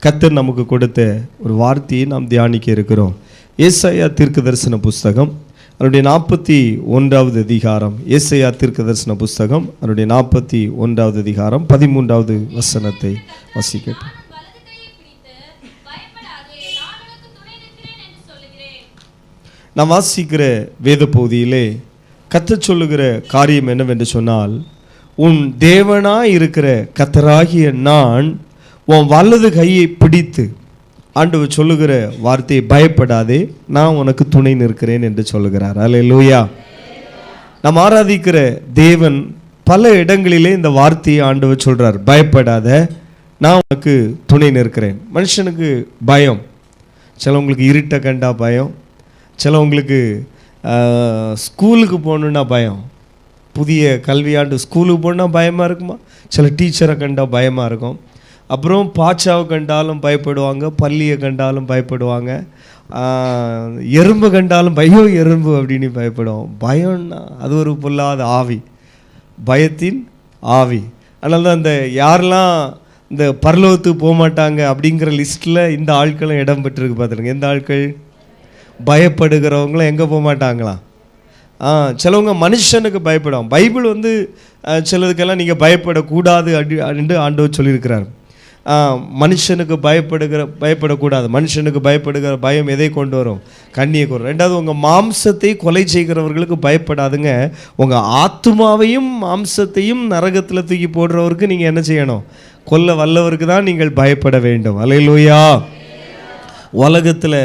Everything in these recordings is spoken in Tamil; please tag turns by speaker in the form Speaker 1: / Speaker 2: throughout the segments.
Speaker 1: கர்த்தர் நமக்கு கொடுத்த ஒரு வார்த்தையை நாம் தியானிக்க இருக்கிறோம். ஏசாயா தீர்க்கதரிசன புஸ்தகம் அதனுடைய 41வது அதிகாரம். ஏசாயா தீர்க்கதரிசன புஸ்தகம் அதனுடைய 41வது அதிகாரம் 13வது வசனத்தை வாசிக்கட்டும். நாம் வாசிக்கிற வேத பகுதியிலே கர்த்தர் சொல்லுகிற காரியம் என்னவென்று சொன்னால், உன் தேவனாய் இருக்கிற கர்த்தராகிய நான் உன் வலது கையை பிடித்து, ஆண்டவர் சொல்லுகிற வார்த்தையை பயப்படாதே, நான் உனக்கு துணை நிற்கிறேன் என்று சொல்லுகிறார். அல்லேலூயா. நாம் ஆராதிக்கிற தேவன் பல இடங்களிலே இந்த வார்த்தையை ஆண்டவர் சொல்றார், பயப்படாத, நான் உனக்கு துணை நிற்கிறேன். மனுஷனுக்கு பயம், சிலவங்களுக்கு இருட்டை கண்டா பயம், சிலவங்களுக்கு ஸ்கூலுக்கு போகணுன்னா பயம். புதிய கல்வியாண்டு ஸ்கூலுக்கு போனால் பயமாக இருக்குமா, சில டீச்சரை கண்டா பயமாக இருக்கும். அப்புறம் பாச்சாவை கண்டாலும் பயப்படுவாங்க, பள்ளியை கண்டாலும் பயப்படுவாங்க, எறும்பு கண்டாலும் பயம் எறும்பு அப்படின்னு பயப்படுவோம். பயம்னா அது ஒரு பொல்லாத ஆவி, பயத்தின் ஆவி. அதனால தான் இந்த யாரெல்லாம் இந்த பரலோகத்துக்கு போக மாட்டாங்க அப்படிங்கிற லிஸ்ட்டில் இந்த ஆட்களும் இடம் பெற்றிருக்கு. பார்த்துருங்க, எந்த ஆட்கள்? பயப்படுகிறவங்களும் எங்கே போக மாட்டாங்களாம். சிலவங்க மனுஷனுக்கு பயப்படுவாங்க. பைபிள் வந்து சிலதுக்கெல்லாம் நீங்கள் பயப்படக்கூடாது அப்படின்னு ஆண்டவர் சொல்லியிருக்கிறார். மனுஷனுக்கு பயப்படக்கூடாது. மனுஷனுக்கு பயப்படுகிற பயம் எதை கொண்டு வரும்? கண்ணியை கொண்டு. ரெண்டாவது, உங்கள் மாம்சத்தை கொலை செய்கிறவர்களுக்கு பயப்படாதுங்க. உங்கள் ஆத்துமாவையும் மாம்சத்தையும் நரகத்தில் தூக்கி போடுறவருக்கு நீங்கள் என்ன செய்யணும்? கொல்ல வல்லவருக்கு தான் நீங்கள் பயப்பட வேண்டும். அல்லேலூயா. உலகத்தில்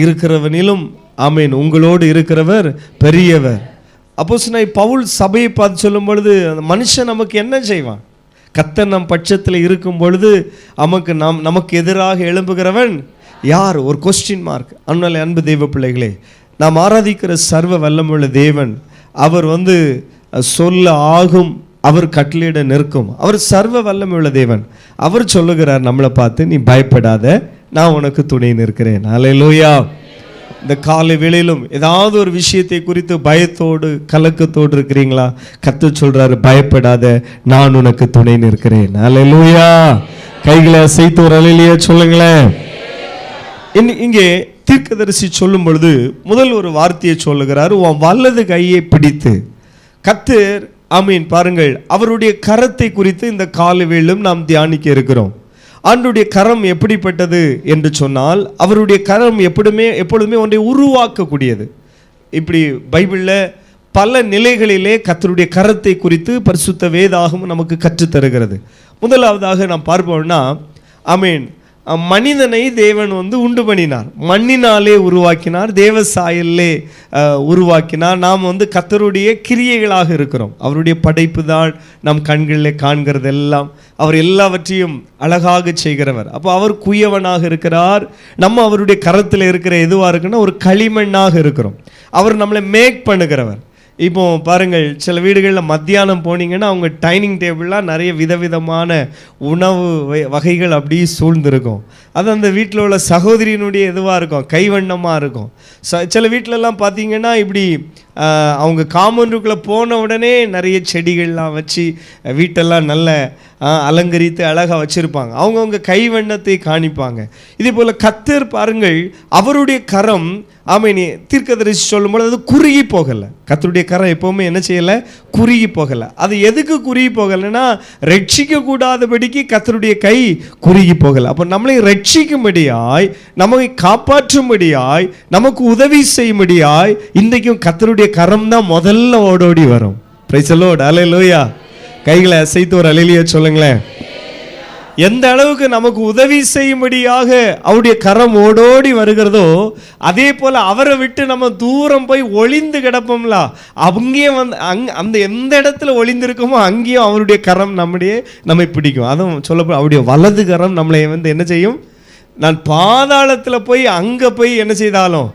Speaker 1: இருக்கிறவனிலும் ஆமீன் உங்களோடு இருக்கிறவர் பெரியவர். அப்போஸ்தலனாகிய பவுல் சபையை பார்த்து சொல்லும் பொழுது, அந்த மனுஷன் நமக்கு என்ன செய்வான்? கர்த்தர் நம் பட்சத்தில் இருக்கும் பொழுது நமக்கு எதிராக எழும்புகிறவன் யார்? ஒரு கொஸ்டின் மார்க். அதனால அன்பு தெய்வ பிள்ளைகளே, நாம் ஆராதிக்கிற சர்வ வல்லமுள்ள தேவன், அவர் வந்து சொல்ல ஆகும், அவர் கட்டளையிட நிற்கும், அவர் சர்வ வல்லமுள்ள தேவன். அவர் சொல்லுகிறார் நம்மளை பார்த்து, நீ பயப்படாத, நான் உனக்கு துணை நிற்கிறேன். அல்லேலூயா. இந்த காலை வேளையிலும் ஏதாவது ஒரு விஷயத்தை குறித்து பயத்தோடு கலக்கத்தோடு இருக்கிறீங்களா? கர்த்தர் சொல்றாரு, பயப்படாத, நான் உனக்கு துணை நிற்கிறேன். அல்லேலூயா. கைகளை அசைத்து ஒரு அல்லேலூயா சொல்லுங்களேன். இங்கே தீர்க்கதரிசி சொல்லும் பொழுது முதல் ஒரு வார்த்தையை சொல்லுகிறார், உன் வலது கையை பிடித்து. கர்த்தர் ஆமீன் பாருங்கள், அவருடைய கரத்தை குறித்து இந்த காலை வேளையிலும் நாம் தியானிக்க இருக்கிறோம். ஆண்டவருடைய கரம் எப்படிப்பட்டது என்று சொன்னால், அவருடைய கரம் எப்பொழுதுமே ஒன்றை உருவாக்கக்கூடியது. இப்படி பைபிளில் பல நிலைகளிலே கர்த்தருடைய கரத்தை குறித்து பரிசுத்த வேதாகமம் நமக்கு கற்றுத்தருகிறது. முதலாவதாக நாம் பார்ப்போம்னா, ஆமீன், மனிதனை தேவன் வந்து உண்டு பண்ணினார், மண்ணினாலே உருவாக்கினார், தேவ சாயலிலே உருவாக்கினார். நாம் வந்து கர்த்தருடைய கிரியைகளாக இருக்கிறோம். அவருடைய படைப்பு தான் நம் கண்களிலே காண்கிறது எல்லாம். அவர் எல்லாவற்றையும் அழகாக செய்கிறவர். அப்போ அவர் குயவனாக இருக்கிறார். நம்ம அவருடைய கரத்தில் இருக்கிற எதுவாக இருக்குன்னா ஒரு களிமண்ணாக இருக்கிறோம். அவர் நம்மளை மேக் பண்ணுகிறவர். இப்போ பாருங்கள், சில வீடுகளில் மத்தியானம் போனீங்கன்னா அவங்க டைனிங் டேபிள்லாம் நிறைய விதவிதமான உணவு வகைகள் அப்படியே சூழ்ந்திருக்கும். அது அந்த வீட்டில் உள்ள சகோதரியினுடைய இதுவாக இருக்கும், கைவண்ணமாக இருக்கும். சில வீட்டிலலாம் பார்த்தீங்கன்னா இப்படி அவங்க காம்பவுண்டுக்குள்ளே போன உடனே நிறைய செடிகள்லாம் வச்சு வீட்டெல்லாம் நல்ல அலங்கரித்து அழகாக வச்சுருப்பாங்க. அவங்கவுங்க கைவண்ணத்தை காணிப்பாங்க. இதே போல் கர்த்தர் பாருங்கள், அவருடைய கரம் ஆமீன் தீர்க்கதரிசி சொல்லும்போது அது குறுகி போகலை. கர்த்தருடைய கரம் எப்போவுமே என்ன செய்யலை? குறுகி போகலை. அது எதுக்கு குறுகி போகலைன்னா, ரட்சிக்க கூடாதபடிக்கு கர்த்தருடைய கை குறுகி போகலை. அப்போ நம்மளை ரட்சிக்கும்படியாய், நம்மை காப்பாற்றும்படியாய், நமக்கு உதவி செய்யும்படியாய் இன்றைக்கும் கர்த்தருடைய கரம் தான் முதல்ல ஓடோடி வரும். Praise the lord. அல்லேலூயா. கைகளை அசைத்து ஒரு அல்லேலூயா சொல்லுங்களேன். எந்த அளவுக்கு நமக்கு உதவி செய்யும்படியாக அவருடைய கரம் ஓடோடி வருகிறதோ, அதே போல் அவரை விட்டு நம்ம தூரம் போய் ஒளிந்து கிடப்போம்ல, அங்கேயும் வந்து அந்த எந்த இடத்துல ஒளிந்திருக்கோமோ அங்கேயும் அவருடைய கரம் நம்மை பிடிக்கும். அதுவும் சொல்லப்போ அவருடைய வலது கரம் நம்மளை வந்து என்ன செய்யும்? நான் பாதாளத்தில் போய் அங்கே போய் என்ன செய்தாலும்,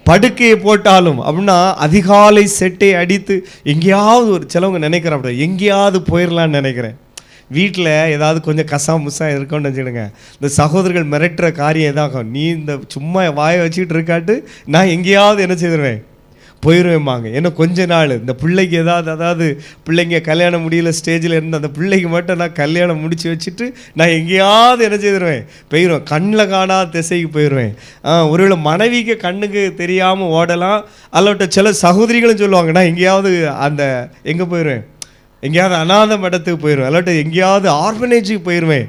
Speaker 1: படுக்கையை போட்டாலும் அப்படின்னா அதிகாலை செட்டை அடித்து எங்கேயாவது ஒரு சிலவங்க நினைக்கிறேன், எங்கேயாவது போயிடலான்னு நினைக்கிறேன். வீட்டில் ஏதாவது கொஞ்சம் கசாமுசாக இருக்கணும்னு வச்சுக்கிடுங்க, இந்த சகோதரர்கள் மிரட்டுற காரியம் எதாகும், நீ இந்த சும்மா வாயை வச்சுக்கிட்டு இருக்காட்டு நான் எங்கேயாவது என்ன செய்திருவேன், போயிடுவேம்பாங்க. ஏன்னா கொஞ்ச நாள் இந்த பிள்ளைக்கு அதாவது பிள்ளைங்க கல்யாணம் முடியல ஸ்டேஜில் இருந்து அந்த பிள்ளைக்கு மட்டும் நான் கல்யாணம் முடிச்சு வச்சுட்டு நான் எங்கேயாவது என்ன செய்திருவேன், போயிடுவேன். கண்ணில் காணாத திசைக்கு போயிடுவேன். ஒருவேளை மனைவிக்கு கண்ணுக்கு தெரியாமல் ஓடலாம். அல்லட்ட சில சகோதரிகளும் சொல்லுவாங்க, நான் எங்கேயாவது எங்கே போயிடுவேன், எங்கேயாவது அநாத மடத்துக்கு போயிடுவேன், இல்லாட்ட எங்கேயாவது ஆர்ஃபனேஜுக்கு போயிடுவேன்.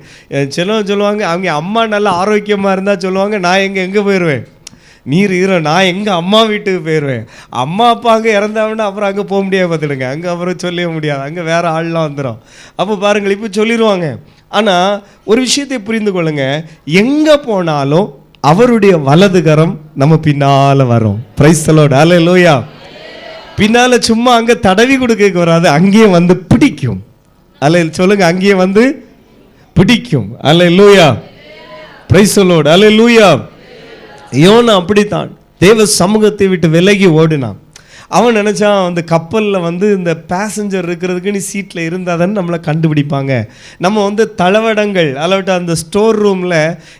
Speaker 1: சிலவங்க சொல்லுவாங்க, அவங்க அம்மா நல்லா ஆரோக்கியமாக இருந்தால் சொல்லுவாங்க, நான் எங்கே போயிடுவேன், நீர் நான் எங்கள் அம்மா வீட்டுக்கு போயிடுவேன். அம்மா அப்பா அங்கே இறந்தாங்கன்னா அப்புறம் அங்கே போக முடியாது பார்த்துடுங்க, அங்கே அப்புறம் சொல்லவே முடியாது, அங்கே வேறு ஆள்லாம் வந்துடும். அப்போ பாருங்கள், இப்போ சொல்லிடுவாங்க. ஆனால் ஒரு விஷயத்தை புரிந்து கொள்ளுங்க, எங்கே போனாலும் அவருடைய வலதுகரம் நம்ம பின்னால் வரும். பிரைஸ் தி லார்ட், ஹல்லேலூயா. பின்னால சும்மா அங்கே தடவி கொடுக்க வராது, அங்கேயே வந்து பிடிக்கும். சொல்லுங்க, அங்கேயே வந்து பிடிக்கும். Hallelujah, praise the lord, hallelujah. யோனா அப்படித்தான் தேவ சமூகத்தை விட்டு விலகி ஓடினான். அவன் நினச்சான் அந்த கப்பலில் வந்து இந்த பேசஞ்சர் இருக்கிறதுக்கு நீ சீட்டில் இருந்தால் தானே நம்மளை கண்டுபிடிப்பாங்க, நம்ம வந்து தளவடங்கள் அல்லாட்ட அந்த ஸ்டோர் ரூமில்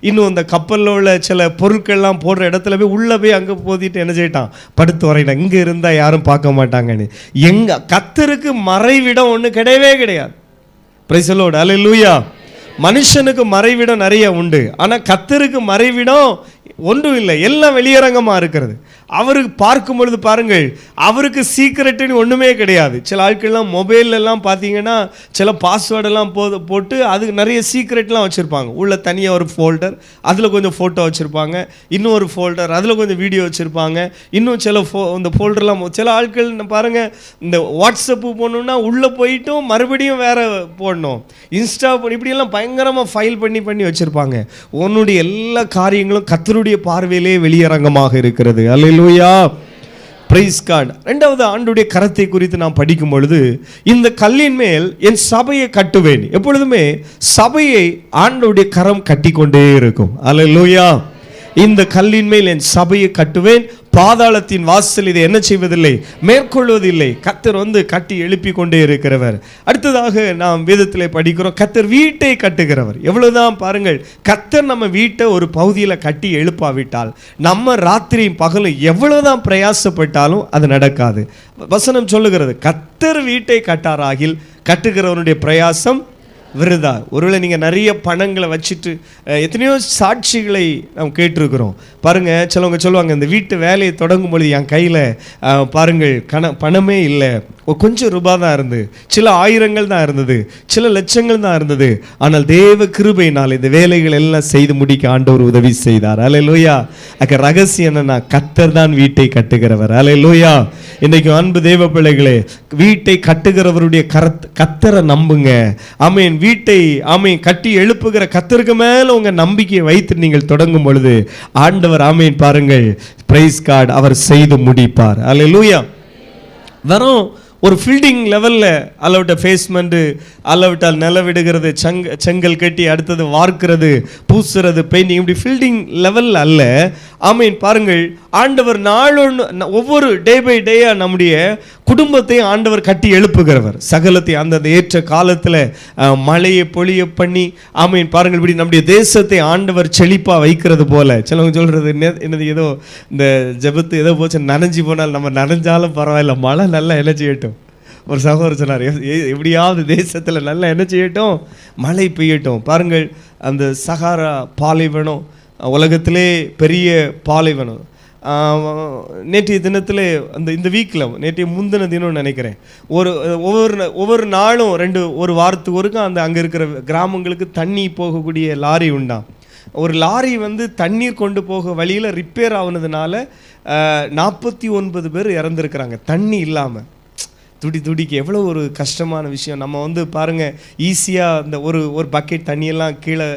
Speaker 1: இன்னும் அந்த கப்பலில் உள்ள சில பொருட்கள்லாம் போடுற இடத்துல போய் உள்ளே போய் அங்கே போதிட்டு என்ன செய்யிட்டான், படுத்து வரையிட்டான். இங்கே இருந்தால் யாரும் பார்க்க மாட்டாங்கன்னு. கர்த்தருக்கு மறைவிடம் ஒன்று கிடையவே கிடையாது. பிரைஸ் தி லார்ட், ஹல்லேலூயா. மனுஷனுக்கு மறைவிடம் நிறைய உண்டு, ஆனால் கர்த்தருக்கு மறைவிடம் ஒன்றும் இல்லை, எல்லாம் வெளியரங்கமாக இருக்கிறது. அவருக்கு பார்க்கும் பொழுது பாருங்கள், அவருக்கு சீக்ரெட்டுன்னு ஒன்றுமே கிடையாது. சில ஆட்கள்லாம் மொபைல்லலாம் பார்த்தீங்கன்னா சில பாஸ்வேர்டெல்லாம் போட்டு அதுக்கு நிறைய சீக்ரெட்லாம் வச்சுருப்பாங்க. உள்ள தனியாக ஒரு ஃபோல்டர், அதில் கொஞ்சம் ஃபோட்டோ வச்சுருப்பாங்க, இன்னும் ஒரு ஃபோல்டர், அதில் கொஞ்சம் வீடியோ வச்சுருப்பாங்க, இன்னும் சில இந்த ஃபோல்டர்லாம். சில ஆட்கள் பாருங்கள், இந்த வாட்ஸ்அப்பு போடணுன்னா உள்ளே போயிட்டும் மறுபடியும் வேறு போடணும், இன்ஸ்டா இப்படியெல்லாம் பயங்கரமாக ஃபைல் பண்ணி வச்சுருப்பாங்க. உன்னுடைய எல்லா காரியங்களும் கர்த்தருடைய பார்வையிலே வெளியரங்கமாக இருக்கிறது. அல்லேலூயா, பிரைஸ் காட். இரண்டாவது, ஆண்டுடைய கரத்தை குறித்து நாம் படிக்கும் பொழுது, இந்த கல்லின் மேல் என் சபையை கட்டுவேன். எப்பொழுதுமே சபையை ஆண்டுடைய கரம் கட்டி கொண்டே இருக்கும். அல்லேலூயா. இந்த கல்லின் மேல் என் சபையை கட்டுவேன், பாதாளத்தின் வாசல் இதை என்ன செய்வதில்லை, மேற்கொள்வதில்லை. கர்த்தர் வந்து கட்டி எழுப்பி கொண்டே இருக்கிறவர். அடுத்ததாக நாம் வேதத்திலே படிக்கிறோம், கர்த்தர் வீட்டை கட்டுகிறவர். எவ்வளவுதான் பாருங்கள், கர்த்தர் நம்ம வீட்டை ஒரு பகுதியில் கட்டி எழுப்பாவிட்டால் நம்ம ராத்திரியும் பகலும் எவ்வளவுதான் பிரயாசப்பட்டாலும் அது நடக்காது. வசனம் சொல்லுகிறது, கர்த்தர் வீட்டை கட்டாராகில் கட்டுகிறவனுடைய பிரயாசம் விருதா. ஒருவேளை நீங்கள் நிறைய பணங்களை வச்சுட்டு எத்தனையோ சாட்சிகளை நாம் கேட்டிருக்கிறோம். பாருங்கள், சிலவங்க சொல்லுவாங்க, இந்த வீட்டு வேலையை தொடங்கும் பொழுது என் கையில் பாருங்கள் பணமே இல்லை, கொஞ்சம் ரூபாய் தான் இருந்தது, சில ஆயிரங்கள் தான் இருந்தது, சில லட்சங்கள் தான் இருந்தது, ஆனால் தேவ கிருபையினால் இந்த வேலைகள் எல்லாம் செய்து முடிக்க ஆண்டவர் உதவி செய்தார். அல்லேலூயா. அக்க ரகசியம் என்னன்னா, கர்த்தர் தான் வீட்டை கட்டுகிறவர். அல்லேலூயா. இன்றைக்கு அன்பு தேவ பிள்ளைகளே, வீட்டை கட்டுகிறவருடைய கர்த்தரை நம்புங்க. ஆமென். வீட்டை கட்டி எழுப்புகிற கர்த்தருக்கு மேல உங்க நம்பிக்கையை வைத்து நீங்கள் தொடங்கும் பொழுது ஆண்டவர் ஆமென் பாருங்கள், பிரைஸ் காட், அவர் செய்து முடிப்பார். அல்லேலூயா. வரும் ஒரு ஃபீல்டிங் லெவலில் அளவிட்ட ஃபேஸ்மெண்ட்டு, அளவிட்டால் நிலவிடுகிறது, செங்கல் கட்டி அடுத்தது வார்க்கிறது, பூசுறது, பெயிண்டிங், இப்படி ஃபீல்டிங் லெவலில் அல்ல. ஆமீன். பாருங்கள், ஆண்டவர் நாளொன்று ஒவ்வொரு டே பை டேயாக நம்முடைய குடும்பத்தையும் ஆண்டவர் கட்டி எழுப்புகிறவர். சகலத்தை அந்த ஏற்ற காலத்தில் மழையை பொழிய பண்ணி, ஆமீன் பாருங்கள், இப்படி நம்முடைய தேசத்தை ஆண்டவர் செழிப்பாக வைக்கிறது போல. சிலவங்க சொல்கிறது என்னது, ஏதோ இந்த ஜெபத்து ஏதோ போச்சு நனைஞ்சி போனால் நம்ம நனைஞ்சாலும் பரவாயில்ல, மழை நல்லா என்ன செய்யட்டும். ஒரு சகோதரர் சொன்னார், எப்படியாவது தேசத்தில் நல்லா என்ன செய்யட்டும், மழை பெய்யட்டும். பாருங்கள், அந்த சகாரா பாலைவனம் உலகத்திலே பெரிய பாலைவனம். நேற்றைய தினத்தில் இந்த வீக்கில் நேற்றைய முந்தின தினம்னு நினைக்கிறேன், ஒவ்வொரு நாளும் ஒரு வாரத்துக்கு ஒருக்கா அங்கே இருக்கிற கிராமங்களுக்கு தண்ணி போகக்கூடிய லாரி உண்டாம். ஒரு லாரி வந்து தண்ணீர் கொண்டு போக வழியில் ரிப்பேர் ஆகுனதுனால 49 பேர் இறந்துருக்கிறாங்க தண்ணி இல்லாமல். துடிக்க எவ்வளோ ஒரு கஷ்டமான விஷயம். நம்ம வந்து பாருங்கள், ஈஸியாக இந்த ஒரு பக்கெட் தண்ணியெல்லாம் கீழே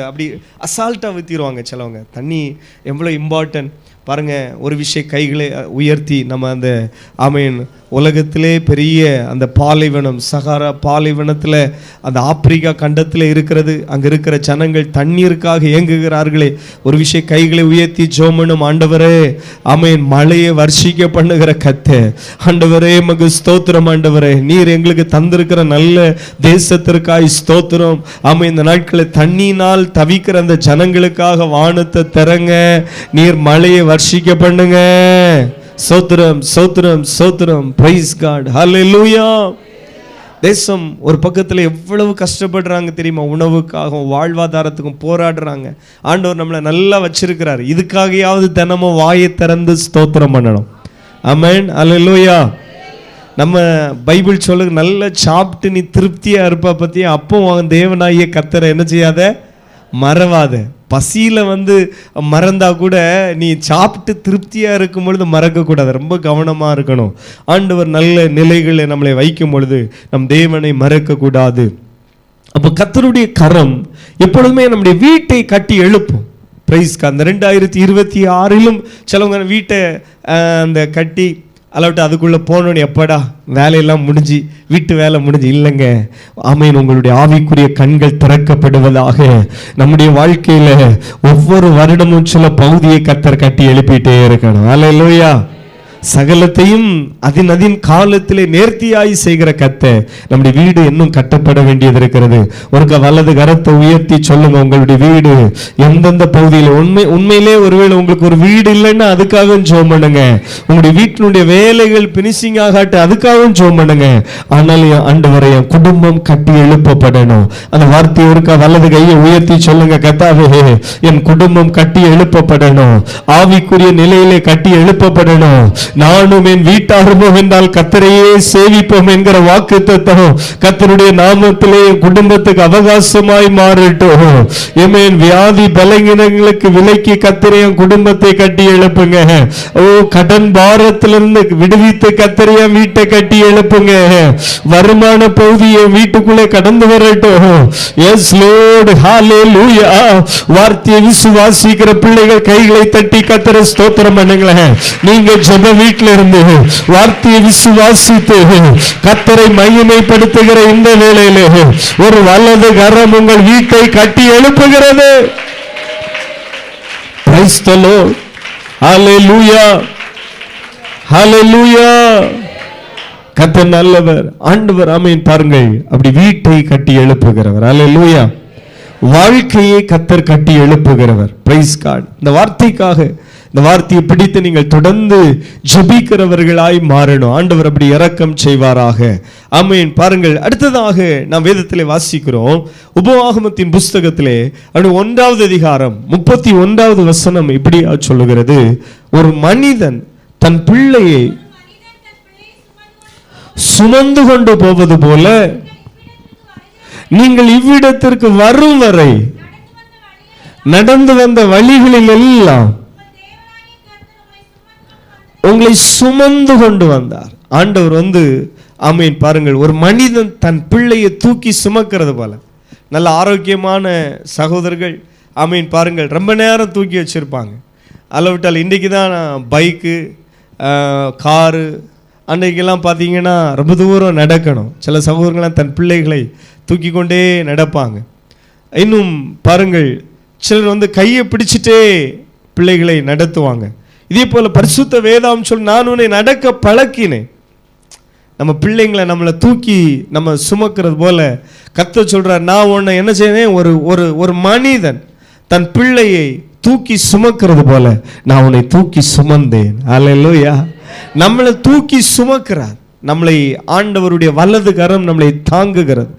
Speaker 1: அப்படி அசால்ட்டாக விற்றிடுவாங்க சிலவங்க. தண்ணி எவ்வளோ இம்பார்ட்டன்ட் பாருங்கள். ஒரு விஷயம் கைகளை உயர்த்தி நம்ம அந்த ஆமீன் உலகத்திலே பெரிய அந்த பாலைவனம், சகாரா பாலைவனத்தில் அந்த ஆப்பிரிக்கா கண்டத்தில் இருக்கிறது. அங்கே இருக்கிற ஜனங்கள் தண்ணீருக்காக இயங்குகிறார்களே. ஒரு விஷயம் கைகளை உயர்த்தி ஜோமனும், ஆண்டவரே ஆமீன், மழையை வர்ஷிக்க பண்ணுகிற கர்த்தர், ஆண்டவரே மகு ஸ்தோத்திரம், ஆண்டவரே நீர் எங்களுக்கு தந்திருக்கிற நல்ல தேசத்திற்காய் ஸ்தோத்திரம். ஆமீன். இந்த நாட்களில் தண்ணினால் தவிக்கிற அந்த ஜனங்களுக்காக வானத்தை திறங்க, நீர் மழையை வர்ஷிக்க பண்ணுங்க. சோத்திரம் சோத்திரம் சோத்திரம். Praise God. ஹல்லேலூயா. தேசம் ஒரு பக்கத்தில் எவ்வளவு கஷ்டப்படுறாங்க தெரியுமா? உணவுக்காகவும் வாழ்வாதாரத்துக்கும் போராடுறாங்க. ஆண்டவர் நம்மளை நல்லா வச்சிருக்கிறார். இதுக்காகையாவது தினமும் வாயை திறந்து ஸ்தோத்திரம் பண்ணணும். ஆமென். ஹல்லேலூயா. நம்ம பைபிள் சொல்லுங்க, நல்லா சாப்பிட்டு நீ திருப்தியாக இருப்பா பற்றியா, அப்போ அவன் தேவனாகிய கர்த்தரை என்ன செய்யாத, மறவாத. பசியில் மறந்தா கூட நீ சாப்பிட்டு திருப்தியாக இருக்கும் பொழுது மறக்கக்கூடாது. ரொம்ப கவனமாக இருக்கணும். ஆண்டவர் நல்ல நிலைகளை நம்மளை வைக்கும் பொழுது நம் தேவனை மறக்கக்கூடாது. அப்போ கர்த்தருடைய கரம் எப்பொழுதுமே நம்முடைய வீட்டை கட்டி எழுப்பும். பிரைஸ்க்கு அந்த 2026 சிலவங்க வீட்டை அந்த கட்டி அல்லாவிட்டு அதுக்குள்ளே போனோன்னு எப்படா வேலையெல்லாம் முடிஞ்சு வீட்டு வேலை முடிஞ்சு இல்லைங்க. ஆமென். உங்களுடைய ஆவிக்குரிய கண்கள் திறக்கப்படுவதாக. நம்முடைய வாழ்க்கையில் ஒவ்வொரு வருடமும் சில பகுதியை கர்த்தர் கட்டி எழுப்பிட்டே இருக்கணும். அல்லேலூயா. சகலத்தையும் அதின் காலத்திலே நேர்த்தியாய் செய்கிற கர்த்தர் நம்முடைய வீடு இன்னும் கட்டப்பட வேண்டியது இருக்கிறது. ஒரு வலது கரத்தை உயர்த்தி சொல்லுங்க, உங்களுடைய வீடு எந்தெந்த பகுதியில் உண்மையிலே ஒருவேளை உங்களுக்கு ஒரு வீடு இல்லைன்னா அதுக்காகவும் ஜெபம் பண்ணுங்க. உங்களுடைய வீட்டினுடைய வேலைகள் பினிஷிங் ஆகாட்டு அதுக்காகவும் ஜெபம் பண்ணுங்க. ஆனால் ஆண்டவரே என் குடும்பம் கட்டி எழுப்பப்படணும். அந்த வார்த்தை ஒருக்கா வலது கையை உயர்த்தி சொல்லுங்க, கர்த்தாவே என் குடும்பம் கட்டி எழுப்பப்படணும். ஆவிக்குரிய நிலையிலே கட்டி எழுப்பப்படணும். நானும் என் வீட்டாருமோ என்றால் கர்த்தரையே சேவிப்போம் என்கிற வாக்குத்தத்தம் கர்த்தருடைய நாமத்திலே குடும்பத்துக்கு அவகாசமாய் மாறட்டும். ஆமென். வியாதி பலவீனங்களுக்கு விலக்கி கர்த்தரைய குடும்பத்தை கட்டி எழுப்புங்க. ஓ, கடன் பாரத்திலிருந்து விடுவித்து கர்த்தரைய வீட்டை கட்டி எழுப்புங்க. வருமான பகுதியை வீட்டுக்குள்ளே கடந்து வரட்டும். Yes Lord. ஹல்லேலூயா. வார்த்தையை விசுவாசிக்கிற பிள்ளைகள் கைகளை தட்டி கர்த்தரை ஸ்தோத்திரம் பண்ணுங்களேன். நீங்க ஜெப வீட்டில் இருந்து வார்த்தையை விசுவாசித்து கர்த்தரை மகிமைப்படுத்துகிற இந்த வேளையிலே ஒரு வலது கரம் உங்கள் வீட்டை கட்டி எழுப்புகிறது. Price the lord. ஹல்லேலூயா. ஹல்லேலூயா. கர்த்தர் நல்லவர். ஆண்டவர் ஆமென். பாருங்கள், அப்படி வீட்டை கட்டி எழுப்புகிறவர். ஹல்லேலூயா. வாழ்க்கையை கர்த்தர் கட்டி எழுப்புகிறவர். Price God. இந்த வார்த்தைக்காக, இந்த வார்த்தையை பிடித்து நீங்கள் தொடர்ந்து ஜெபிக்கிறவர்களாய் மாறணும். ஆண்டவர் அப்படி இரக்கம் செய்வாராக. ஆமென். பாருங்கள், அடுத்ததாக நாம் வேதத்திலே வாசிக்கிறோம். உபவாகமத்தின் புஸ்தகத்திலே 1வது அதிகாரம் 31வது வசனம் இப்படி சொல்லுகிறது, ஒரு மனிதன் தன் பிள்ளையை சுமந்து கொண்டு போவது போல நீங்கள் இவ்விடத்திற்கு வரும் வரை நடந்து வந்த வழிகளில் எல்லாம் உங்களை சுமந்து கொண்டு வந்தார். ஆண்டவர் ஆமென். பாருங்கள், ஒரு மனிதன் தன் பிள்ளையை தூக்கி சுமக்கிறது போல. நல்ல ஆரோக்கியமான சகோதரர்கள் ஆமென். பாருங்கள், ரொம்ப நேரம் தூக்கி வச்சிருப்பாங்க. அளவிட்டால் இன்றைக்கு தான் பைக்கு காரு அன்றைக்கெல்லாம் பார்த்தீங்கன்னா ரொம்ப தூரம் நடக்கணும். சில சகோதரர்கள்லாம் தன் பிள்ளைகளை தூக்கி கொண்டே நடப்பாங்க. இன்னும் பாருங்கள், சிலர் கையை பிடிச்சிட்டே பிள்ளைகளை நடத்துவாங்க. இதே போல பரிசுத்த வேதாம் சொல், நான் உன்னை நடக்க பழக்கினேன். நம்ம பிள்ளைங்களை நம்மளை தூக்கி நம்ம சுமக்கிறது போல கர்த்தர் சொல்றார், நான் உன்னை என்ன செய்தேன், ஒரு மனிதன் தன் பிள்ளையை தூக்கி சுமக்கிறது போல நான் உன்னை தூக்கி சுமந்தேன். அல்லேலூயா. நம்மளை தூக்கி சுமக்கிறார். நம்மளை ஆண்டவருடைய வலது கரம் நம்மளை தாங்குகிறது.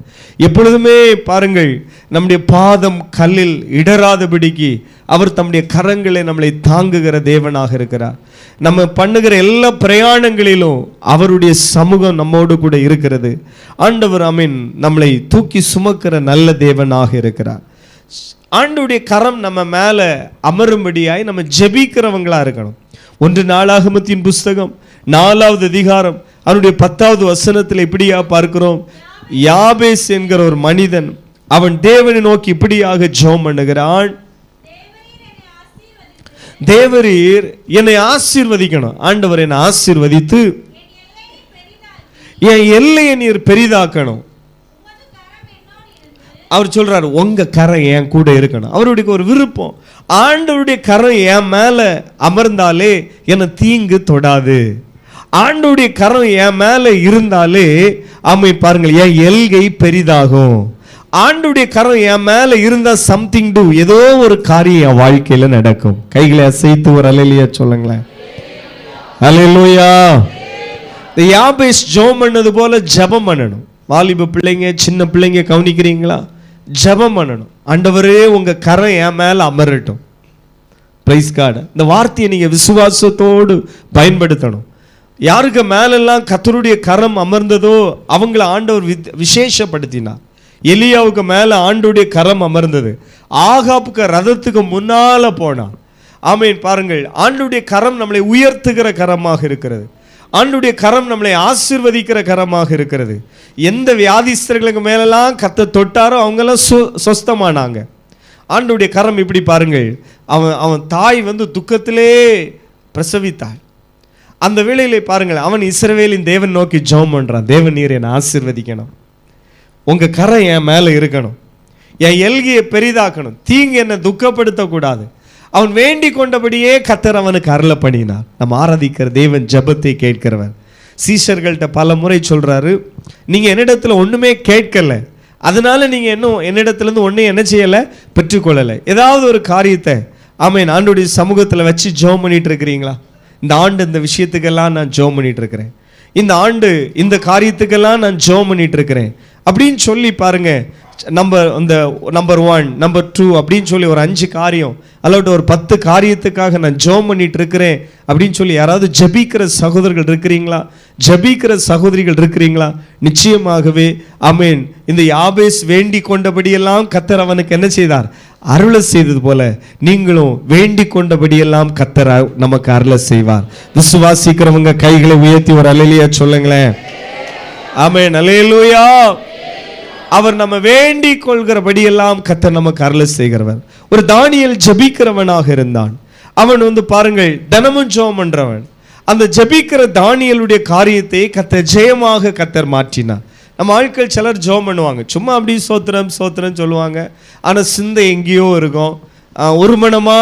Speaker 1: எப்பொழுதுமே பாருங்கள், நம்முடைய பாதம் கல்லில் இடராதபடிக்கு அவர் தம்முடைய கரங்களை நம்மளை தாங்குகிற தேவனாக இருக்கிறார். நம்ம பண்ணுகிற எல்லா பிரயாணங்களிலும் அவருடைய சமூகம் நம்மோடு கூட இருக்கிறது. ஆண்டவர் ஆமென் நம்மளை தூக்கி சுமக்கிற நல்ல தேவனாக இருக்கிறார். ஆண்டவருடைய கரம் நம்ம மேல அமரும்படியாய் நம்ம ஜெபிக்கிறவங்களா இருக்கணும். 1 நாளாகமத்தின் புஸ்தகம் 4வது அதிகாரம் அவருடைய 10வது வசனத்தில் இப்படியா பார்க்கிறோம், யாபேஸ் என்கிற ஒரு மனிதன் அவன் தேவனை நோக்கி இப்படியாக ஜெபம் பண்ணுகிறான், தேவரீர் என்னை ஆசீர்வதிக்கணும். ஆண்டவர் என்னை ஆசீர்வதித்து என் எல்லையை நீர் பெரிதாக்கணும். அவர் சொல்றாரு, உங்க கரம் என் கூட இருக்கணும். அவருடைய ஒரு விருப்பம், ஆண்டவருடைய கரம் என் மேல அமர்ந்தாலே என்ன தீங்கு தொடாது. ஆண்டவருடைய கரம் என் மேல இருந்தாலே ஆமை பாருங்கள் என் எல்கை பெரிதாகும். ஆண்டவருடைய கரம் என் மேல இருந்தா சம்திங் டு, ஏதோ ஒரு காரியம் என் வாழ்க்கையில நடக்கும். கைகளை அசைத்து ஒரு அல்லேலூயா சொல்லுங்களேன். ஹல்லேலூயா. இந்த யாபேஸ் ஜெபம் பண்ணது போல ஜெபம் பண்ணணும். வாலிப பிள்ளைங்க, சின்ன பிள்ளைங்க கவனிக்கிறீங்களா? ஜெபம் பண்ணணும். ஆண்டவரே உங்க கரம் என் மேல அமரட்டும். Price God. இந்த வார்த்தையை நீங்க விசுவாசத்தோடு பயன்படுத்தணும். யாருக்கு மேலெல்லாம் கர்த்தருடைய கரம் அமர்ந்ததோ அவங்கள ஆண்டவர் விசேஷப்படுத்தினார். எலியாவுக்கு மேல ஆண்டவருடைய கரம் அமர்ந்தது. ஆகாப்புக்கு ரதத்துக்கு முன்னால போனான். ஆமென். பாருங்கள், ஆண்டவருடைய கரம் நம்மளை உயர்த்துகிற கரமாக இருக்கிறது. ஆண்டவருடைய கரம் நம்மளை ஆசீர்வதிக்கிற கரமாக இருக்கிறது. எந்த வியாதிஸ்தர்களுக்கு மேலெல்லாம் கர்த்தர் தொட்டாரோ அவங்கெல்லாம் சொஸ்தமானாங்க. ஆண்டவருடைய கரம் இப்படி பாருங்கள், அவன் தாய் துக்கத்திலே பிரசவித்தாள். அந்த வேளையிலே பாருங்கள், அவன் இஸ்ரவேலின் தேவன் நோக்கி ஜெபம் பண்றான். தேவன் நீர் என்னை ஆசீர்வதிக்கணும், உங்க கரம் என் மேல இருக்கணும், என் எல்கையை பெரிதாக்கணும், தீங்கு என்னை துக்கப்படுத்தக்கூடாது. அவன் வேண்டிக் கொண்டபடியே கர்த்தர் அவனுக்கு அருள பண்ணினார். நம்ம ஆராதிக்கிற தேவன் ஜெபத்தை கேட்கிறவர். சீஷர்கள்ட்ட பல முறை சொல்றாரு, நீங்க என்னிடத்துல ஒண்ணுமே கேட்கல, அதனால நீங்க இன்னும் என்னிடத்துலேருந்து ஒன்றும் என்ன செய்யலை, பெற்றுக்கொள்ளலை. ஏதாவது ஒரு காரியத்தை ஆமென் ஆண்டோடைய சமூகத்தில் வச்சு ஜெபம் பண்ணிட்டு இருக்கிறீங்களா? இந்த ஆண்டு இந்த விஷயத்துக்கெல்லாம் நான் ஜெபம் பண்ணிட்டு இருக்கிறேன், இந்த ஆண்டு இந்த காரியத்துக்கெல்லாம் நான் ஜெபம் பண்ணிட்டு இருக்கிறேன் அப்படின்னு சொல்லி பாருங்க. நம்பர் 1, நம்பர் 2 அப்படின்னு சொல்லி ஒரு 5 காரியம் அல்லது ஒரு 10 காரியத்துக்காக நான் ஜெபம் பண்ணிட்டு இருக்கிறேன் அப்படின்னு சொல்லி யாராவது ஜெபிக்கிற சகோதரர்கள் இருக்கிறீங்களா? ஜெபிக்கிற சகோதரிகள் இருக்கிறீங்களா? நிச்சயமாகவே ஆமென். இந்த யாபேஸ் வேண்டி கொண்டபடியெல்லாம் கர்த்தர் அவனுக்கு என்ன செய்தார்? அருள செய்தது போல நீங்களும் வேண்டிக் கொண்டபடியெல்லாம் கர்த்தர் நமக்கு அருள செய்வார். விசுவாசிக்கிறவங்க கைகளை உயர்த்தி ஒரு அல்லேலூயா சொல்லுங்களேன். ஆமென், அல்லேலூயா. அவர் நம்ம வேண்டிக் கொள்கிறபடியெல்லாம் கர்த்தர் நமக்கு அருள செய்கிறவர். ஒரு தானியேல் ஜெபிக்கிறவனாக இருந்தான். அவன் பாருங்கள் தினமும் ஜெபம் பண்றவன். அந்த ஜெபிக்கிற தானியேலுடைய காரியத்தை கர்த்தர் ஜெயமாக கர்த்தர் மாற்றினார். நம்ம ஆட்கள் சிலர் ஜெபம் பண்ணுவாங்க, சும்மா அப்படி சோத்திரம் சோத்திரம் சொல்லுவாங்க, ஆனால் சிந்தை எங்கேயோ இருக்கும். ஒரு மனமா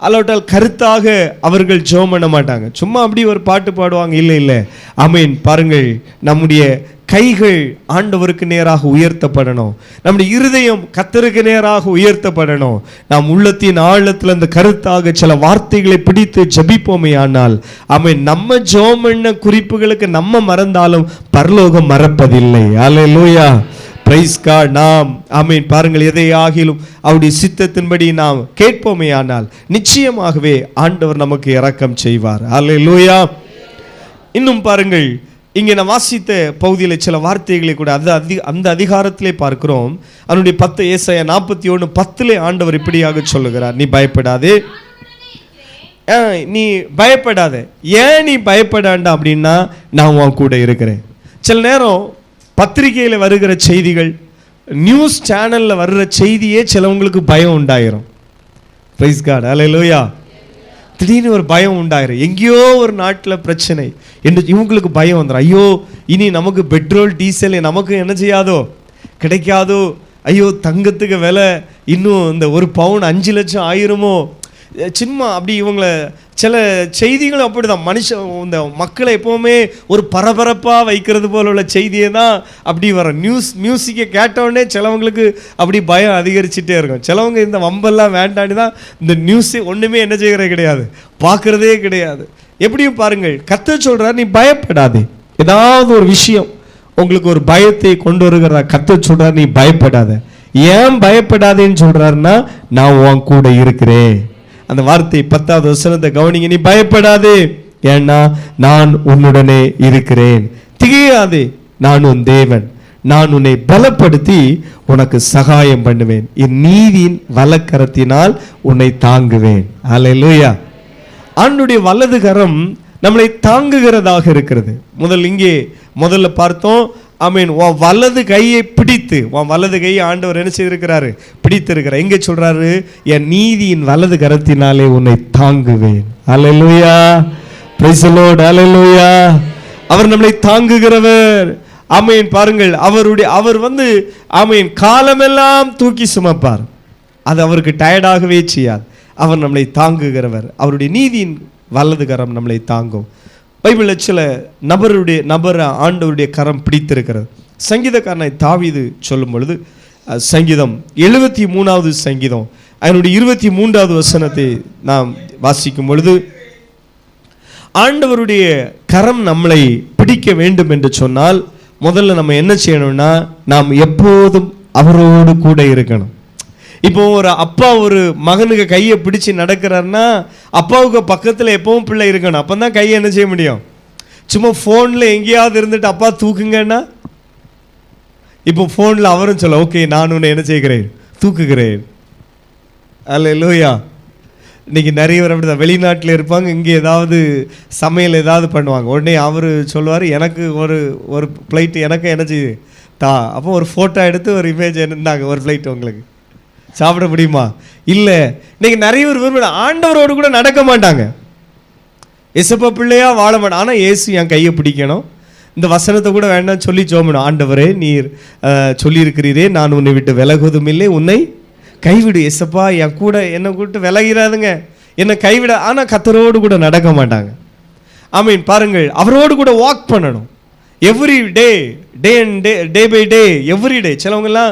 Speaker 1: அல்லாவிட்டால் கருத்தாக அவர்கள் ஜெபம் பண்ண மாட்டாங்க, சும்மா அப்படி ஒரு பாட்டு பாடுவாங்க. இல்லை இல்லை, ஆமென். பாருங்கள், நம்முடைய கைகள் ஆண்டவருக்கு நேராக உயர்த்தப்படணும், நம்முடைய இருதயம் கர்த்தருக்கு நேராக உயர்த்தப்படணும். நாம் உள்ளத்தின் ஆழத்தில் அந்த கருத்தாக சில வார்த்தைகளை பிடித்து ஜெபிப்போமே ஆனால் ஆமென், நம்ம ஜெபம் பண்ண குறிப்புகளுக்கு நம்ம மறந்தாலும் பரலோகம் மறப்பதில்லை. அல்லேலூயா, பிரைஸ் காட். நாம் ஆமென் பாருங்கள், எதை ஆகிலும் அவருடைய சித்தத்தின்படி நாம் கேட்போமே ஆனால் நிச்சயமாகவே ஆண்டவர் நமக்கு இரக்கம் செய்வார். அல்லேலூயா. இன்னும் பாருங்கள், இங்கே நான் வாசித்த பகுதியில் சில வார்த்தைகளை கூட அந்த அதிகாரத்திலே பார்க்கிறோம். அதனுடைய 10 ஏசாயா 41:10 ஆண்டவர் இப்படியாக சொல்லுகிறார், நீ பயப்படாதே, நீ பயப்படாத. ஏன் நீ பயப்படாண்டா அப்படின்னா நான் உன் கூட இருக்கிறேன். சில நேரம் பத்திரிகையில் வருகிற செய்திகள், நியூஸ் சேனலில் வர்ற செய்தியே சிலவங்களுக்கு பயம் உண்டாயிரும். பிரைஸ் காட், அல்லேலூயா. திடீர்னு ஒரு பயம் உண்டாயிரும், எங்கேயோ ஒரு நாட்டில் பிரச்சனை என்று இவங்களுக்கு பயம் வந்துடும். ஐயோ, இனி நமக்கு பெட்ரோல் டீசல் நமக்கு என்ன செய்யாதோ, கிடைக்காதோ, ஐயோ தங்கத்துக்கு விலை இன்னும் இந்த 1 பவுன் 5 லட்சம் ஆயிருமோ, சும்மா அப்படி இவங்களை சில செய்திகள் அப்படிதான். இந்த மக்களை எப்போவுமே ஒரு பரபரப்பாக வைக்கிறது போல உள்ள செய்தியை தான் அப்படி வரும். மியூசிக்கை கேட்டவுடனே சிலவங்களுக்கு அப்படி பயம் அதிகரிச்சுட்டே இருக்கும். சிலவங்க இந்த வம்பெல்லாம் வேண்டான்னு தான் இந்த நியூஸை ஒன்றுமே என்ன செய்கிறது கிடையாது, பார்க்குறதே கிடையாது. எப்படியும் பாருங்கள், கர்த்தர் சொல்கிறார், நீ பயப்படாதே. ஏதாவது ஒரு விஷயம் உங்களுக்கு ஒரு பயத்தை கொண்டு வருகிறதா, கர்த்தர் சொல்கிறார், நீ பயப்படாத. ஏன் பயப்படாதேன்னு சொல்கிறாருன்னா, நான் உன் கூட இருக்கிறேன். அந்த வார்த்தை 10வது வசனத்தை கவனிங்க, நீ பயப்படாதே, ஏன்னா நான் உன்னுடனே இருக்கிறேன். திகையாதே, நான் உன் தேவன், நான் உன்னை பலப்படுத்தி உனக்கு சகாயம் பண்ணுவேன், என் நீதியின் வலக்கரத்தினால் உன்னை தாங்குவேன். அல்லேலூயா. ஆண்டவருடைய வலது கரம் நம்மளை தாங்குகிறதாக இருக்கிறது. முதல்ல பார்த்தோம், ஆமென், உன் வலது கையை பிடித்து, உன் வலது கையை ஆண்டவர் என்ன செய்திருக்கிறாரு, பிடித்திருக்கிறார். எங்கே சொல்றாரு, என் நீதியின் வலது கரத்தினாலே உன்னை தாங்குவேன். அல்லேலூயா, பிரைஸ் தி லார்ட், அல்லேலூயா. அவர் நம்மளை தாங்குகிறவர். ஆமென். பாருங்கள், அவர் ஆமென் காலமெல்லாம் தூக்கி சுமப்பார், அது அவருக்கு டயர்டாகவே செய்யாது. அவர் நம்மளை தாங்குகிறவர். அவருடைய நீதியின் வலது கரம் நம்மளை தாங்கும். பைபிளில் சில நபரை ஆண்டவருடைய கரம் பிடித்திருக்கிறது. சங்கீதக்காரனை தாவீது சொல்லும் பொழுது, சங்கீதம் 73வது சங்கீதம் அதனுடைய 23வது வசனத்தை நாம் வாசிக்கும் பொழுது, ஆண்டவருடைய கரம் நம்மளை பிடிக்க வேண்டும் என்று சொன்னால் முதல்ல நம்ம என்ன செய்யணும்னா, நாம் எப்போதும் அவரோடு கூட இருக்கணும். இப்போ ஒரு அப்பா ஒரு மகனுக்கு கையை பிடிச்சி நடக்கிறாருன்னா அப்பாவுக்கு பக்கத்தில் எப்பவும் பிள்ளை இருக்கணும். அப்போ தான் கையை என்ன செய்ய முடியும். சும்மா ஃபோனில் எங்கேயாவது இருந்துட்டு அப்பா தூக்குங்கன்னா, இப்போ ஃபோனில் அவரும் சொல்ல ஓகே நான் உன்னை என்ன செய்கிறேன், தூக்குகிறேன். அல்லேலூயா. இன்றைக்கி நிறைய பேர் அப்படி தான் வெளிநாட்டில் இருப்பாங்க, இங்கே ஏதாவது சமையல் ஏதாவது பண்ணுவாங்க, உடனே அவர் சொல்லுவார் எனக்கு ஒரு ஃப்ளைட்டு எனக்கு என்ன செய்யுது தா. அப்போ ஒரு ஃபோட்டோ எடுத்து ஒரு இமேஜ் இருந்தாங்க, ஒரு ஃப்ளைட் உங்களுக்கு சாப்பிட முடியுமா? இல்லை. இன்றைக்கி நிறைய பேர் விரும்ப ஆண்டவரோடு கூட நடக்க மாட்டாங்க, இயேசுப்பா பிள்ளையா வாழ மாட்டாங்க. ஆனால் இயேசு என் கையை பிடிக்கணும், இந்த வசனத்தை கூட வேண்டாம் சொல்லி ஜோமணும். ஆண்டவரே நீர் சொல்லியிருக்கிறீரே நான் உன்னை விட்டு விலகுவதும் இல்லை, உன்னை கைவிடு. இயேசுப்பா என் கூட என்னை கூட்டு விலகிறாதுங்க, என்னை கைவிட. ஆனால் கர்த்தரோடு கூட நடக்க மாட்டாங்க. ஆமீன். பாருங்கள், அவரோடு கூட வாக் பண்ணணும் every day, day by day, every day. சிலவங்கெல்லாம்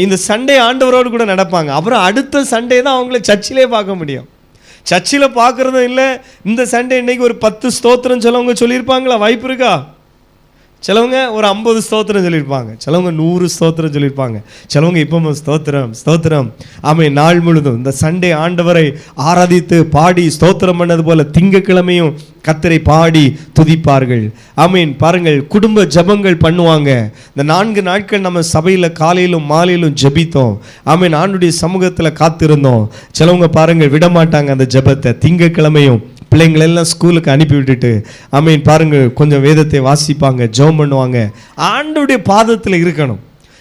Speaker 1: இந்த சண்டே ஆண்டவரோடு கூட நடப்பாங்க, அப்புறம் அடுத்த சண்டே தான் அவங்கள சர்ச்சிலே பார்க்க முடியும். சர்ச்சில் பார்க்குறதும் இல்லை. இந்த சண்டே இன்னைக்கு ஒரு 10 ஸ்தோத்திரம் சிலவங்க சொல்லியிருப்பாங்களா? வாய்ப்பு இருக்கா? சிலவங்க ஒரு 50 ஸ்தோத்திரம் சொல்லியிருப்பாங்க, சிலவங்க 100 ஸ்தோத்திரம் சொல்லியிருப்பாங்க, சிலவங்க இப்போ ஸ்தோத்திரம் ஸ்தோத்திரம். ஆமாம், நாள் முழுதும் இந்த சண்டே ஆண்டவரை ஆராதித்து பாடி ஸ்தோத்திரம் பண்ணது போல திங்கக்கிழமையும் கர்த்தரை பாடி துதிப்பார்கள். ஆமீன். பாருங்கள், குடும்ப ஜபங்கள் பண்ணுவாங்க. இந்த 4 நாட்கள் நம்ம சபையில் காலையிலும் மாலையிலும் ஜபித்தோம். ஆமீன். ஆண்டுடைய சமூகத்தில் காத்திருந்தோம். சிலவங்க பாருங்கள் விடமாட்டாங்க அந்த ஜபத்தை. திங்கக்கிழமையும் பிள்ளைங்களெல்லாம் ஸ்கூலுக்கு அனுப்பி விட்டுட்டு ஆமீன் பாருங்கள் கொஞ்சம் வேதத்தை வாசிப்பாங்க, ஜெபம் பண்ணுவாங்க, ஆண்டவருடைய பாதத்தில் இருக்கணும்.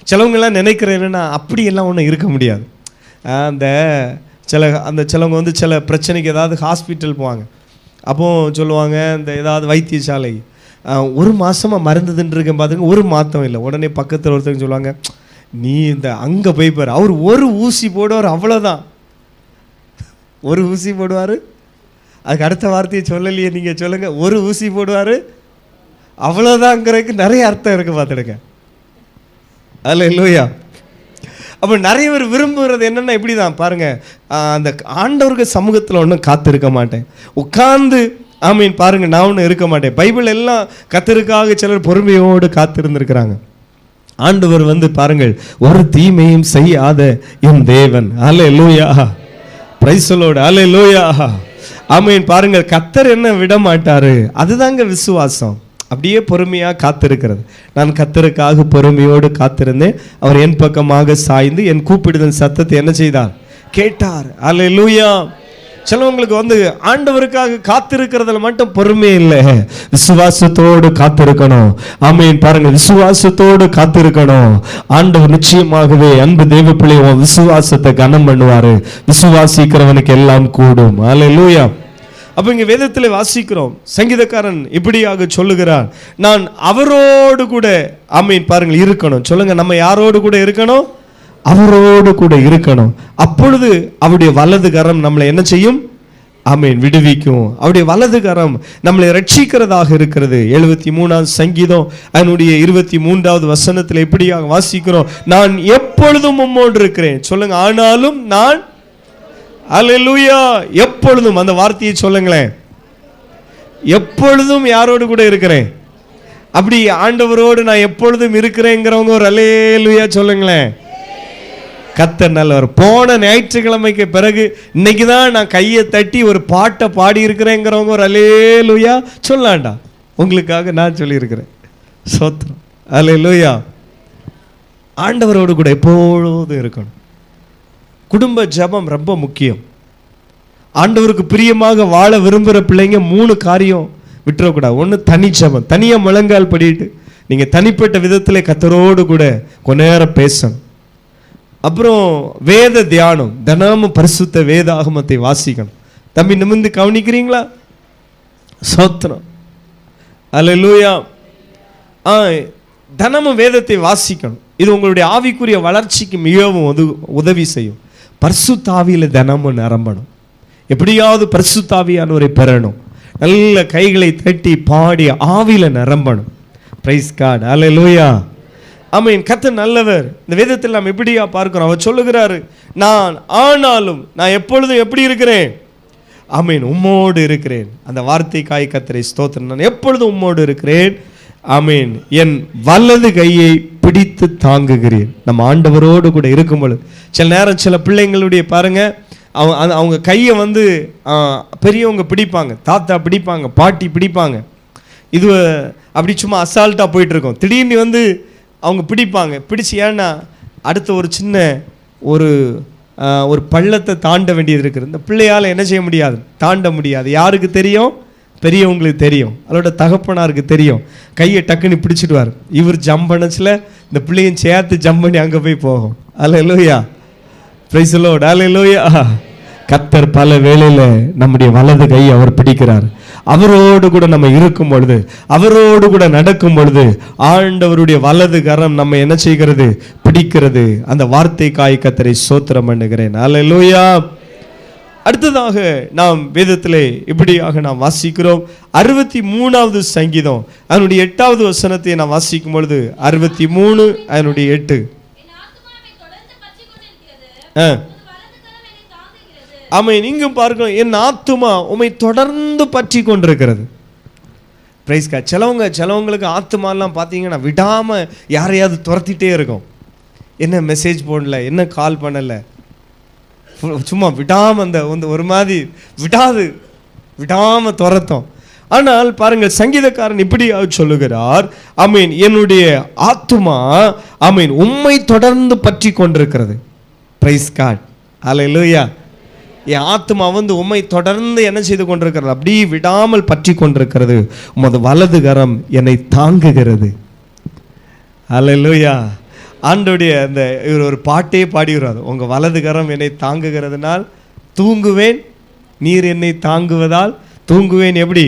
Speaker 1: சிலவங்கெல்லாம் நினைக்கிற என்னென்னா அப்படியெல்லாம் ஒன்றும் இருக்க முடியாது. சிலவங்க வந்து சில பிரச்சனைக்கு ஏதாவது ஹாஸ்பிட்டல் போவாங்க, அப்போது சொல்லுவாங்க இந்த ஏதாவது வைத்தியசாலை 1 மாதமாக மருந்துன்னு இருக்கேன் பார்த்துங்க, 1 மாதம் இல்லை. உடனே பக்கத்தில் ஒருத்தவங்க சொல்லுவாங்க நீ இந்த அங்கே போய் பாரு, அவர் ஒரு ஊசி போடுவார், அவ்வளோதான். ஒரு ஊசி போடுவார், அதுக்கு அடுத்த வார்த்தையை சொல்லலையே, நீங்கள் சொல்லுங்கள். ஒரு ஊசி போடுவார், அவ்வளோதாங்கிறதுக்கு நிறைய அர்த்தம் இருக்குது பார்த்துடுங்க. அல்லேலூயா. அப்போ நிறைய பேர் விரும்புகிறது என்னென்னா இப்படி தான் பாருங்கள், அந்த ஆண்டவருக்கு சமூகத்தில் ஒன்றும் காத்திருக்க மாட்டேன், உட்கார்ந்து ஆமீன் பாருங்கள் நான் ஒன்றும் இருக்க மாட்டேன். பைபிள் எல்லாம் கர்த்தருக்காக சிலர் பொறுமையோடு காத்திருந்திருக்கிறாங்க. ஆண்டவர் வந்து பாருங்கள், ஒரு தீமையும் செய்யாத என் தேவன். Hallelujah. Praise the lord. Hallelujah. ஆமீன். பாருங்கள், கர்த்தர் என்ன விட மாட்டாரு, அதுதாங்க விசுவாசம். அப்படியே பொறுமையாக காத்திருக்கிறது. நான் கர்த்தருக்காக பொறுமையோடு காத்திருந்தேன், அவர் என் பக்கமாக சாய்ந்து என் கூப்பிடுதல் சத்தத்தை என்ன செய்தார், கேட்டார். அல்லேலூயா. சிலவங்களுக்கு வந்து ஆண்டவருக்காக காத்திருக்கிறதுல மட்டும் பொறுமை இல்லை, விசுவாசத்தோடு காத்திருக்கணும். ஆமீன். பாருங்க, விசுவாசத்தோடு காத்திருக்கணும். ஆண்டவர் நிச்சயமாகவே அன்பு தேவ பிள்ளைய விசுவாசத்தை கனம் பண்ணுவாரு. விசுவாசிக்கிறவனுக்கு எல்லாம் கூடும். அல்லேலூயா. அப்போ இங்கே வேதத்தில் வாசிக்கிறோம், சங்கீதக்காரன் இப்படியாக சொல்லுகிறார், நான் அவரோடு கூட ஆமீன் பாருங்கள் இருக்கணும். சொல்லுங்க, நம்ம யாரோடு கூட இருக்கணும்? அவரோடு கூட இருக்கணும். அப்பொழுது அவருடைய வலது கரம் நம்மளை என்ன செய்யும்? ஆமீன், விடுவிக்கும். அவருடைய வலது கரம் நம்மளை ரட்சிக்கிறதாக இருக்கிறது. 73ஆம் சங்கீதம் அதனுடைய 23வது வசனத்தில் எப்படியாக வாசிக்கிறோம், நான் எப்பொழுதும் உம்மோடு இருக்கிறேன். சொல்லுங்க, ஆனாலும் நான். அல்லேலூயா. எப்பொழுதும், அந்த வார்த்தையை சொல்லுங்களேன். எப்பொழுதும் யாரோடு கூட இருக்கிறேன்? அப்படி ஆண்டவரோடு நான் எப்பொழுதும் இருக்கிறேங்கிறவங்க ஒரு அல்லேலூயா சொல்லுங்களேன். கர்த்தர் நல்லவர். போன ஞாயிற்றுக்கிழமைக்கு பிறகு இன்னைக்கு தான் நான் கையை தட்டி ஒரு பாட்டை பாடி இருக்கிறேங்கிறவங்க ஒரு அல்லேலூயா சொல்லாண்டா. உங்களுக்காக நான் சொல்லியிருக்கிறேன். சோத்திரம். அல்லேலூயா. ஆண்டவரோடு கூட எப்பொழுதும் இருக்கணும். குடும்ப ஜபம் ரொம்ப முக்கியம். ஆண்டவருக்கு பிரியமாக வாழ விரும்புகிற பிள்ளைங்க 3 காரியம் விட்டுறக்கூடாது. 1, தனி ஜபம். தனியாக முழங்கால் படிட்டு நீங்கள் தனிப்பட்ட விதத்தில் கர்த்தரோடு கூட கொஞ்ச நேரம் பேசணும். அப்புறம் வேத தியானம், தினமும் பரிசுத்த வேதாகமத்தை வாசிக்கணும். தம்பி நிமிர்ந்து கவனிக்கிறீங்களா? சோத்திரம். அல்லேலூயா. தினமும் வேதத்தை வாசிக்கணும். இது உங்களுடைய ஆவிக்குரிய வளர்ச்சிக்கு மிகவும் உதவி செய்யும். பரிசுத்த ஆவியில் தினமும் நிரம்பணும். எப்படியாவது பரிசுத்த ஆவியானவரை பெறணும். நல்ல கைகளை தட்டி பாடி ஆவியில் நிரம்பணும். Price God. அல்லேலூயா. ஆமீன். கர்த்தர் நல்லவர். இந்த வேதத்தில் நாம் எப்படியா பார்க்கிறோம், அவர் சொல்லுகிறாரு, நான் ஆனாலும் நான் எப்பொழுதும் எப்படி இருக்கிறேன்? ஆமீன் உம்மோடு இருக்கிறேன். அந்த வார்த்தைக்காய் கர்த்தரை ஸ்தோத்திரம். நான் எப்பொழுதும் உம்மோடு இருக்கிறேன். ஆமீன். என் வலது கையை பிடித்து தாங்குகிறேன். நம்ம ஆண்டவரோடு கூட இருக்கும் பொழுது சில நேரம் சில பிள்ளைங்களுடைய பாருங்க, அவங்க கையை வந்து பெரியவங்க பிடிப்பாங்க, தாத்தா பிடிப்பாங்க, பாட்டி பிடிப்பாங்க. இது அப்படி சும்மா அசால்ட்டாக போயிட்டுருக்கோம். திடீர்னு வந்து அவங்க பிடிப்பாங்க. பிடிச்சி ஏன்னா அடுத்த ஒரு சின்ன ஒரு பள்ளத்தை தாண்ட வேண்டியது இருக்குது. இந்த பிள்ளையால் என்ன செய்ய முடியாது, தாண்ட முடியாது. யாருக்கு தெரியும்? பெரியவங்களுக்கு தெரியும், அதோட தகப்பனாருக்கு தெரியும். கையை டக்குன்னு பிடிச்சிடுவார். இவர் ஜம்ப் பண்ணச்சில் இந்த பிள்ளையும் சேர்த்து ஜம்ப் பண்ணி அங்கே போய் போகும். அல்லேலூயா, பிரைஸ் தி லார்ட், அல்லேலூயா. கர்த்தர் பல வேளையில் நம்முடைய வலது கையை அவர் பிடிக்கிறார். அவரோடு கூட நம்ம இருக்கும் பொழுது, அவரோடு கூட நடக்கும் பொழுது ஆண்டவருடைய வலது கரம் நம்ம என்ன செய்கிறது? பிடிக்கிறது. அந்த வார்த்தைக்காய் கர்த்தரை ஸ்தோத்திரம் பண்ணுகிறேன். அல்லேலூயா. அடுத்ததாக நாம் வேதத்திலே இப்படியாக நாம் வாசிக்கிறோம். 63வது சங்கீதம் அதனுடைய 8வது வசனத்தை நாம் வாசிக்கும் பொழுது 63 அதனுடைய 8. ஆமென். இங்கும் பார்க்கிறோம், என் ஆத்துமா உம்மை தொடர்ந்து பற்றி கொண்டிருக்கிறது. Praise God. சிலவங்களுக்கு ஆத்துமாலாம் பார்த்தீங்கன்னா விடாமல் யாரையாவது துரத்திட்டே இருக்கும். என்ன மெசேஜ் போடல, என்ன கால் பண்ணலை, சும்மா விடாமல் அந்த ஒரு மாதிரி விடாமல் துரத்தோம். ஆனால் பாருங்கள், சங்கீதக்காரன் இப்படி சொல்லுகிறார், ஆமீன், என்னுடைய ஆத்துமா ஆமீன் உம்மை தொடர்ந்து பற்றி கொண்டிருக்கிறது. பிரைஸ் காட், அல்லேலூயா. என் ஆத்துமா வந்து உம்மை தொடர்ந்து என்ன செய்து கொண்டிருக்கிறது? அப்படி விடாமல் பற்றி கொண்டிருக்கிறது. உமது வலது கரம் என்னை தாங்குகிறது. அல்லேலூயா. ஆண்டோடைய அந்த இவர் ஒரு பாட்டே பாடிடுறார், உங்கள் வலது கரம் என்னை தாங்குகிறதுனால் தூங்குவேன், நீர் என்னை தாங்குவதால் தூங்குவேன். எப்படி?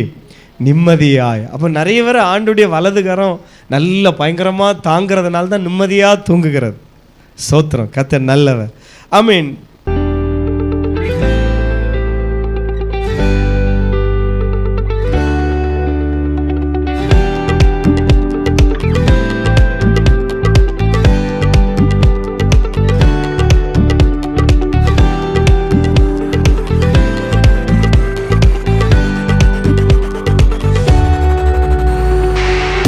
Speaker 1: நிம்மதியாய். அப்போ நிறைய பேர் ஆண்டுடைய வலது கரம் நல்ல பயங்கரமாக தாங்கிறதுனால தான் நிம்மதியாக தூங்குகிறது. சோத்திரம், கர்த்தர் நல்லவர். ஆமீன்.